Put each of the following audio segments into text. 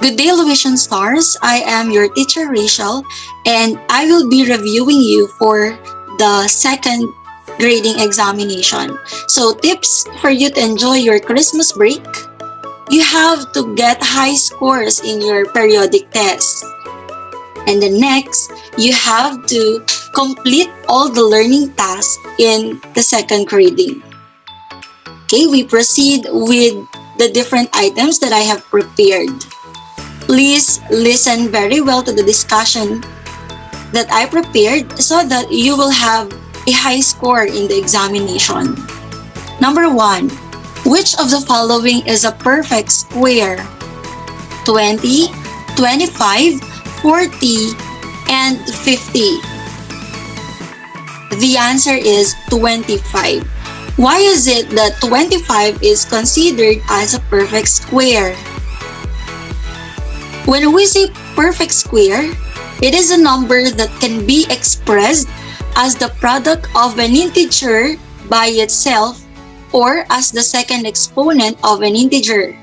Good day, Louisian Stars. I am your teacher, Rachel, and I will be reviewing you for the second grading examination. So, tips for you to enjoy your Christmas break. You have to get high scores in your periodic tests. And then next, you have to complete all the learning tasks in the second grading. Okay, we proceed with the different items that I have prepared. Please listen very well to the discussion that I prepared so that you will have a high score in the examination. Number 1, which of the following is a perfect square? 20, 25, 40, and 50. The answer is 25. Why is it that 25 is considered as a perfect square? When we say perfect square, it is a number that can be expressed as the product of an integer by itself or as the second exponent of an integer.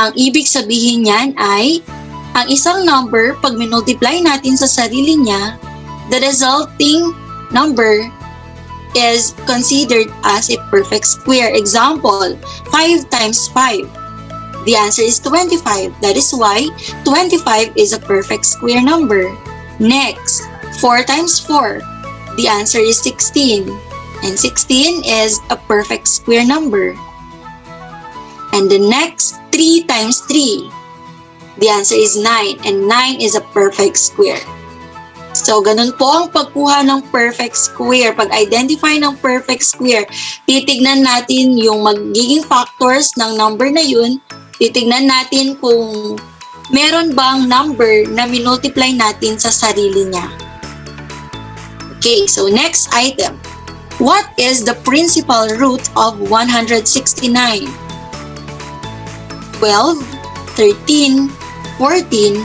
Ang ibig sabihin niyan ay ang isang number, pag minultiply natin sa sarili niya, the resulting number is considered as a perfect square. Example, 5 times 5. The answer is 25. That is why 25 is a perfect square number. Next, 4 times 4. The answer is 16. And 16 is a perfect square number. And the next, 3 times 3. The answer is 9, and 9 is a perfect square. So, ganun po ang pagkuha ng perfect square. Pag-identify ng perfect square, titignan natin yung magiging factors ng number na yun. Titignan natin kung meron bang number na minultiply natin sa sarili niya. Okay, so next item. What is the principal root of 169? 12, 13, 14,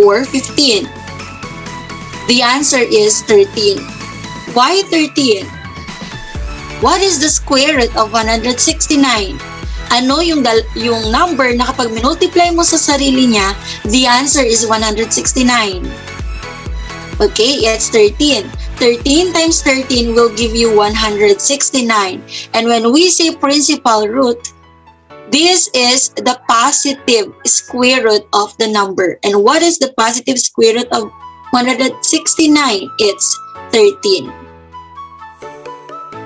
or 15? The answer is 13. Why 13? What is the square root of 169? Ano yung number na kapag minultiply mo sa sarili niya, the answer is 169. Okay, it's 13. 13 times 13 will give you 169. And when we say principal root, this is the positive square root of the number. And what is the positive square root of 169? It's 13.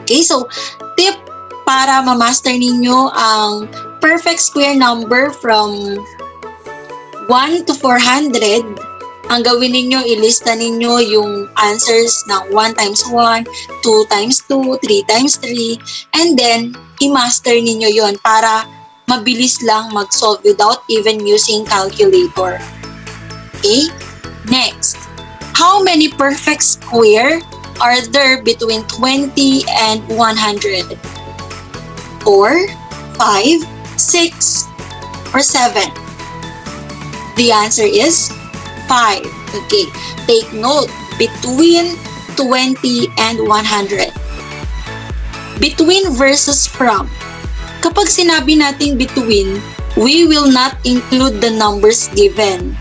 Okay, so tip para ma-master ninyo ang perfect square number from 1 to 400, ang gawin ninyo, ilista ninyo yung answers ng 1 times 1, 2 times 2, 3 times 3, and then i-master ninyo yon para mabilis lang mag-solve without even using calculator. Okay? Next, how many perfect square are there between 20 and 100? 4, 5, 6, or 7? The answer is 5. Okay, take note, between 20 and 100. Between versus from. Kapag sinabi nating between, we will not include the numbers given.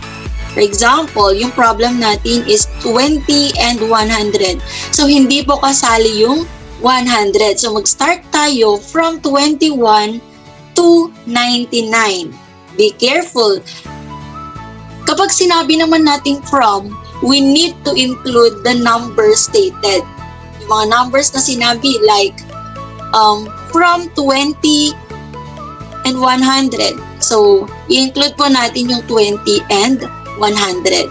For example, yung problem natin is 20 and 100. So, hindi po kasali yung 100. So, mag-start tayo from 21 to 99. Be careful. Kapag sinabi naman natin from, we need to include the numbers stated. Yung mga numbers na sinabi like from 20 and 100. So, i-include po natin yung 20 and 100.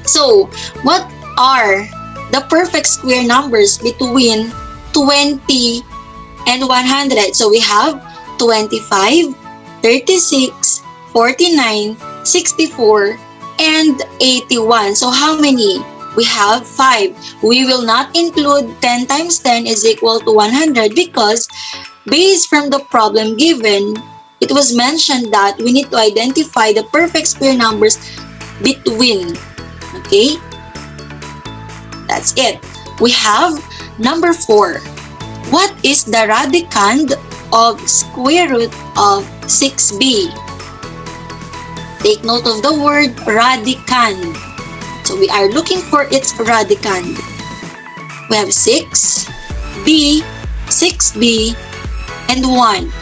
So, what are the perfect square numbers between 20 and 100? So, we have 25, 36, 49, 64, and 81. So, how many? We have 5. We will not include 10 times 10 is equal to 100 because based from the problem given, it was mentioned that we need to identify the perfect square numbers between. Okay? That's it. We have number 4. What is the radicand of square root of 6b? Take note of the word radicand. So we are looking for its radicand. We have 6b, 6b, and 1.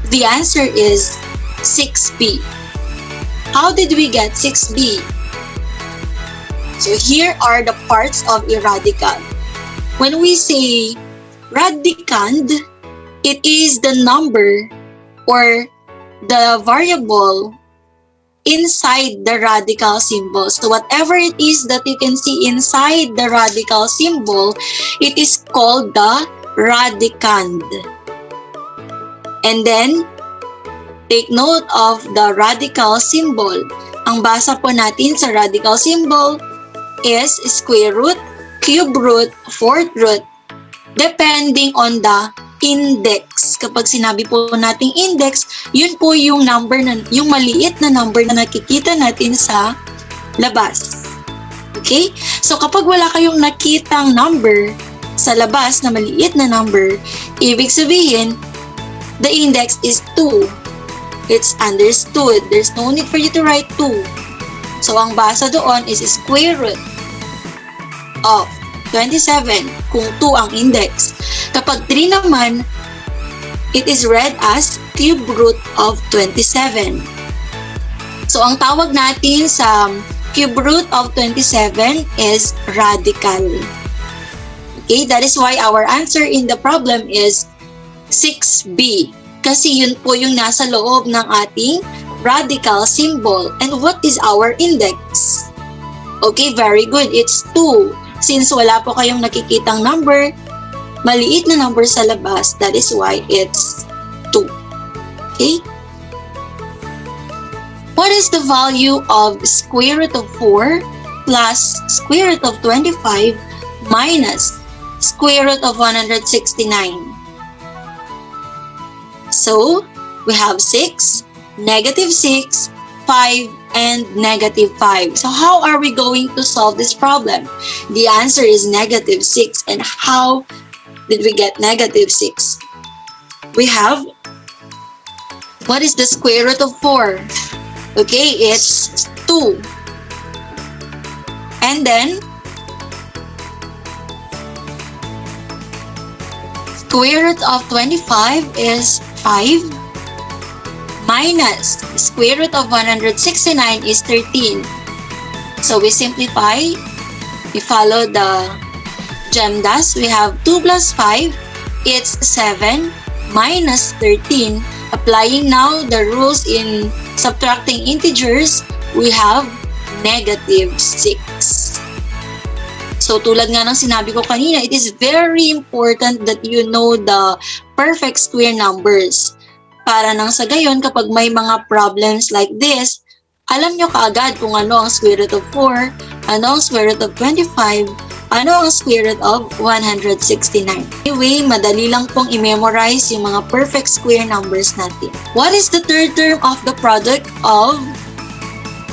The answer is 6b. How did we get 6b? So here are the parts of a radicand. When we say radicand, it is the number or the variable inside the radical symbol. So whatever it is that you can see inside the radical symbol, it is called the radicand. And then, take note of the radical symbol. Ang basa po natin sa radical symbol is square root, cube root, fourth root, depending on the index. Kapag sinabi po nating index, yun po yung number na, yung maliit na number na nakikita natin sa labas. Okay? So kapag wala kayong nakitang number sa labas na maliit na number, ibig sabihin, the index is 2. It's understood. There's no need for you to write 2. So, ang basa doon is square root of 27 kung 2 ang index. Kapag 3 naman, it is read as cube root of 27. So, ang tawag natin sa cube root of 27 is radical. Okay, that is why our answer in the problem is 6b. Kasi yun po yung nasa loob ng ating radical symbol. And what is our index? Okay, very good. It's 2. Since wala po kayong nakikitang number, maliit na number sa labas, that is why it's 2. Okay? What is the value of square root of 4 plus square root of 25 minus square root of 169? So, we have 6, negative 6, 5, and negative 5. So, how are we going to solve this problem? The answer is negative 6. And how did we get negative 6? We have, what is the square root of 4? Okay, it's 2. And then, square root of 25 is 5 minus square root of 169 is 13. So we simplify, we follow the GEMDAS. We have 2 plus 5, it's 7 minus 13. Applying now the rules in subtracting integers, we have negative 6. So, tulad nga ng sinabi ko kanina, it is very important that you know the perfect square numbers. Para nang sa gayon, kapag may mga problems like this, alam nyo kaagad kung ano ang square root of 4, ano ang square root of 25, ano ang square root of 169. Anyway, madali lang pong i-memorize yung mga perfect square numbers natin. What is the third term of the product of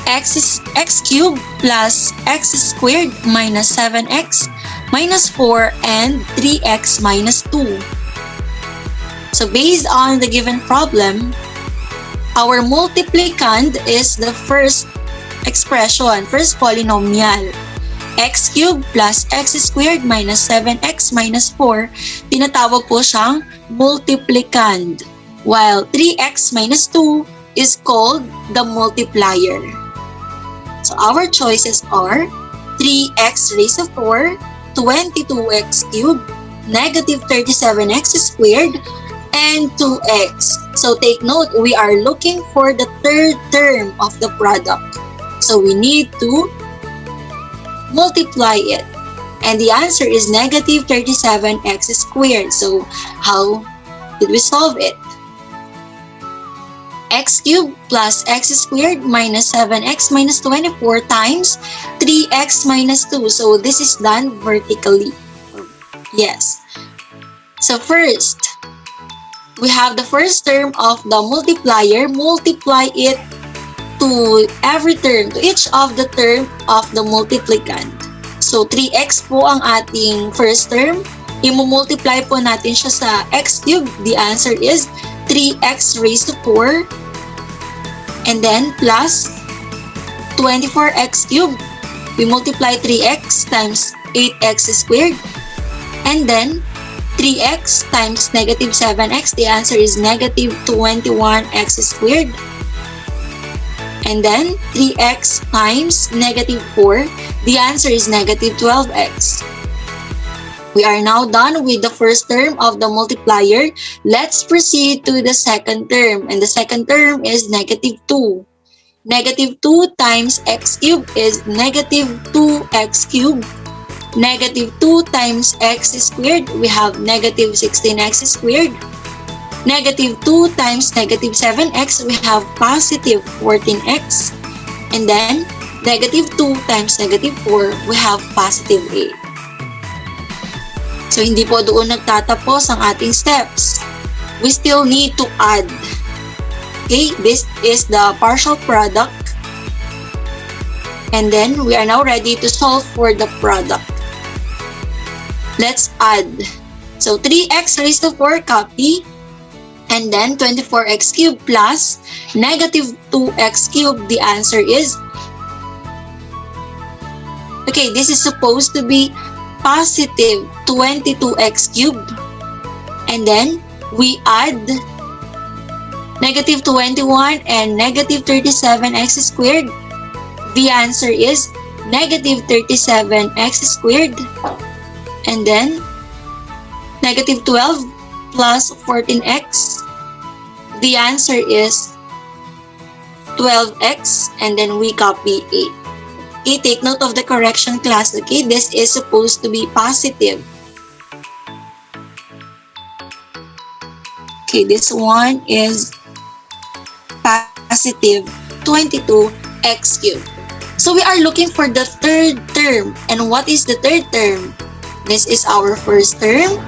x cubed plus x squared minus 7x minus 4 and 3x minus 2. So based on the given problem, our multiplicand is the first expression, first polynomial. X cubed plus x squared minus 7x minus 4, tinatawag po siyang multiplicand, while 3x minus 2 is called the multiplier. So our choices are 3x raised to 4, 22x cubed, negative 37x squared, and 2x. So take note, we are looking for the third term of the product. So we need to multiply it. And the answer is negative 37x squared. So how did we solve it? X cubed plus x squared minus 7x minus 24 times 3x minus 2. So this is done vertically. Yes. So first, we have the first term of the multiplier. Multiply it to every term, to each of the term of the multiplicand. So 3x po ang ating first term. I-multiply po natin siya sa x cubed. The answer is 3x raised to 4 and then plus 24x cubed. We multiply 3x times 8x squared, and then 3x times negative 7x, the answer is negative 21x squared. And then 3x times negative 4, the answer is negative 12x. We are now done with the first term of the multiplier. Let's proceed to the second term, and the second term is negative 2. Negative 2 times x cubed is negative 2x cubed. Negative 2 times x squared, we have negative 16x squared. Negative 2 times negative 7x, we have positive 14x. And then, negative 2 times negative 4, we have positive 8. So, hindi po doon nagtatapos ang ating steps. We still need to add. Okay, this is the partial product. And then, we are now ready to solve for the product. Let's add. So, 3x raised to 4 copy. And then 24x cubed plus negative 2x cubed, the answer is, okay, this is supposed to be positive 22x cubed. And then we add negative 21 and negative 37x squared. The answer is negative 37x squared. And then negative 12 plus 14x, the answer is 12x, and then we copy 8. Okay, take note of the correction class, okay? This is supposed to be positive. Okay, this one is positive 22x cubed. So we are looking for the third term. And what is the third term? This is our first term,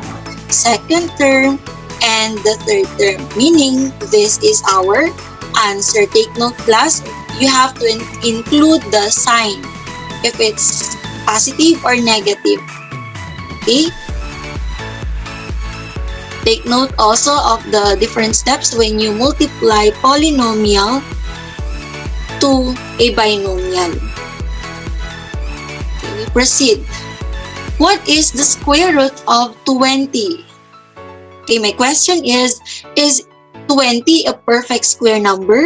second term, and the third term, meaning this is our answer. Take note, class, you have to include the sign if it's positive or negative. Okay? Take note also of the different steps when you multiply polynomial to a binomial. Okay, we proceed. What is the square root of 20? Okay, my question is 20 a perfect square number?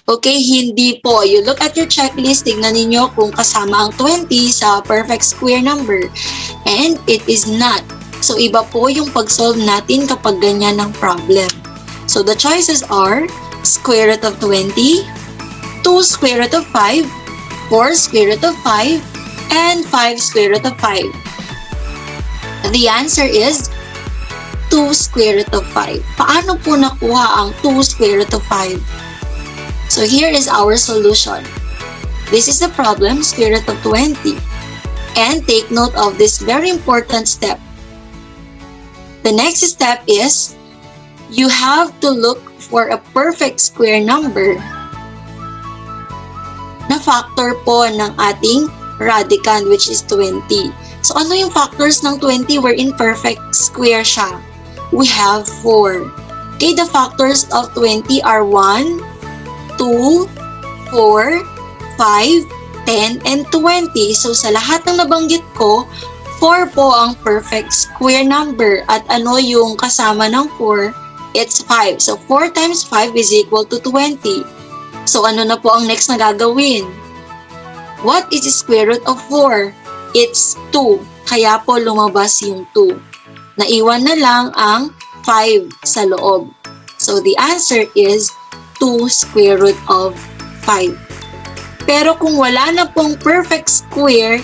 Okay, hindi po. You look at your checklist, tignan ninyo kung kasama ang 20 sa perfect square number. And it is not. So, iba po yung pag-solve natin kapag ganyan ang problem. So, the choices are square root of 20, 2 square root of 5, 4 square root of 5, and 5 square root of 5. The answer is 2 square root of 5. Paano po nakuha ang 2 square root of 5? So here is our solution. This is the problem, square root of 20. And take note of this very important step. The next step is, you have to look for a perfect square number na factor po ng ating radicand, which is 20. So, ano yung factors ng 20 wherein perfect square siya? We have 4. Okay, the factors of 20 are 1, 2, 4, 5, 10, and 20. So, sa lahat ng nabanggit ko, 4 po ang perfect square number. At ano yung kasama ng 4? It's 5. So, 4 times 5 is equal to 20. So, ano na po ang next na gagawin? What is the square root of 4? It's 2. Kaya po lumabas yung 2. Naiwan na lang ang 5 sa loob. So, the answer is 2 square root of 5. Pero kung wala na pong perfect square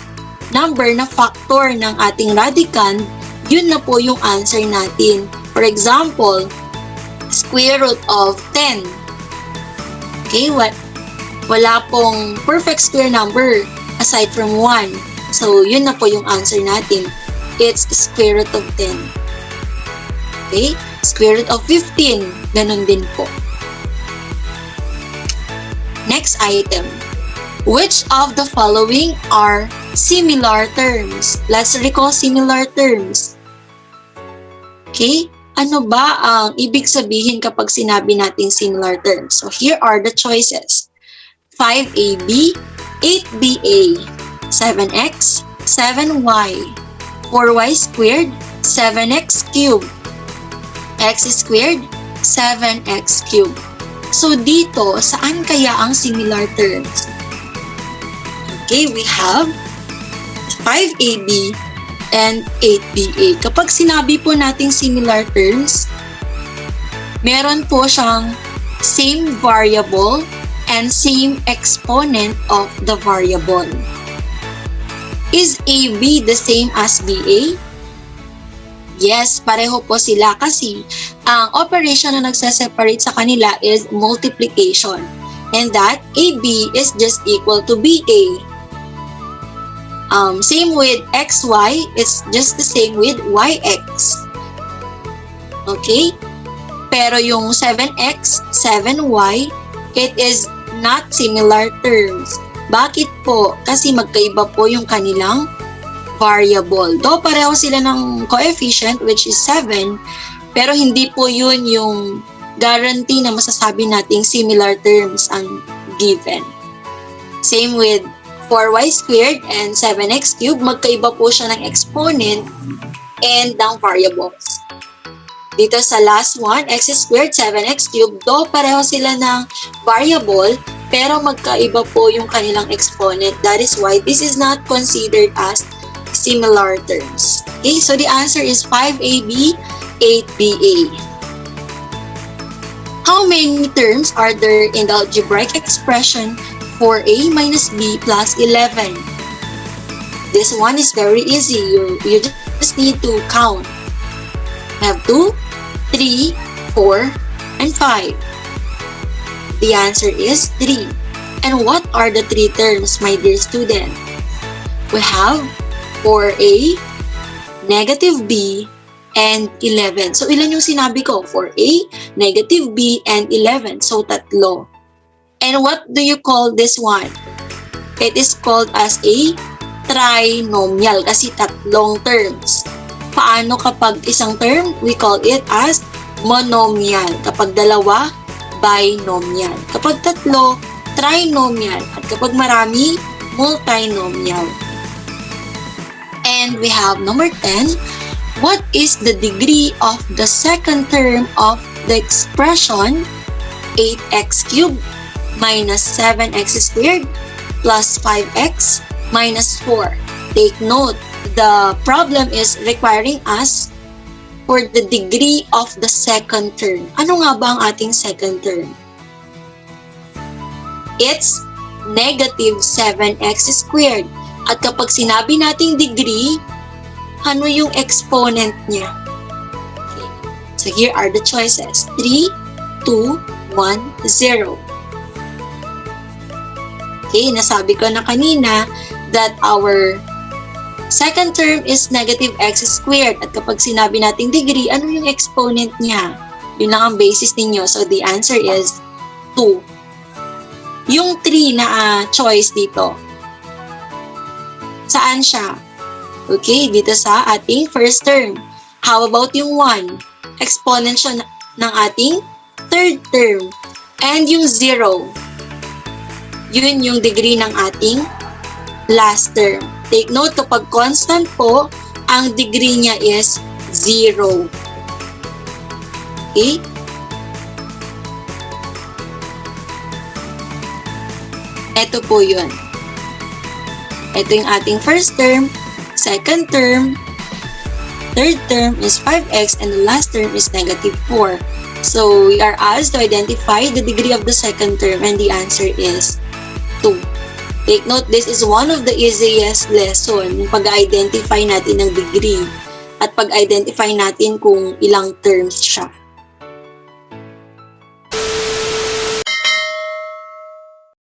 number na factor ng ating radicand, yun na po yung answer natin. For example, square root of 10. Okay, wala pong perfect square number aside from 1. So, yun na po yung answer natin. It's square root of 10. Okay? Square root of 15. Ganon din po. Next item. Which of the following are similar terms? Let's recall similar terms. Okay? Ano ba ang ibig sabihin kapag sinabi nating similar terms? So here are the choices. 5ab, 8ba, 7x, 7y, 4y squared, 7x cubed, x squared, 7x cubed. So dito, saan kaya ang similar terms? Okay, we have 5ab and 8ba. Kapag sinabi po nating similar terms, meron po siyang same variable and same exponent of the variable. Is AB the same as BA? Yes, pareho po sila kasi ang operation na nagse-separate sa kanila is multiplication, and that AB is just equal to BA. Same with XY, it's just the same with YX. Okay? Pero yung 7X, 7Y, it is not similar terms. Bakit po? Kasi magkaiba po yung kanilang variable. Though pareho sila ng coefficient, which is 7, pero hindi po yun yung guarantee na masasabi nating similar terms ang given. Same with 4y squared and 7x cubed, magkaiba po siya ng exponent and ng variables. Dito sa last one, x squared, 7x cubed, do pareho sila ng variable, pero magkaiba po yung kanilang exponent. That is why this is not considered as similar terms. Okay, so the answer is 5ab, 8ba. How many terms are there in the algebraic expression 4a minus b plus 11? This one is very easy. You just need to count. We have 2, 3, 4, and 5. The answer is 3. And what are the 3 terms, my dear student? We have 4a, negative b, and 11. So, ilan yung sinabi ko? 4a, negative b, and 11. So, tatlo. And what do you call this one? It is called as a trinomial kasi tatlong terms. Paano kapag isang term? We call it as monomial. Kapag dalawa, binomial. Kapag tatlo, trinomial. At kapag marami, multinomial. And we have number 10. What is the degree of the second term of the expression 8x cubed minus 7x squared plus 5x minus 4? Take note, the problem is requiring us for the degree of the second term. Ano nga ba ang ating second term? It's negative 7x squared. At kapag sinabi nating degree, ano yung exponent niya? Okay. So here are the choices. 3, 2, 1, 0. Okay, nasabi ko na kanina that our second term is negative x squared. At kapag sinabi nating degree, ano yung exponent niya? Yun lang ang basis ninyo. So the answer is 2. Yung 3 na choice dito, saan siya? Okay, dito sa ating first term. How about yung 1? Exponent siya ng ating third term. And yung 0, yun yung degree ng ating last term. Take note, kapag constant po, ang degree niya is 0. Okay? Ito po yun. Ito yung ating first term, second term, third term is 5x, and the last term is negative 4. So, we are asked to identify the degree of the second term, and the answer is 2. Take note, this is one of the easiest lesson, yung pag-identify natin ng degree at pag-identify natin kung ilang terms siya.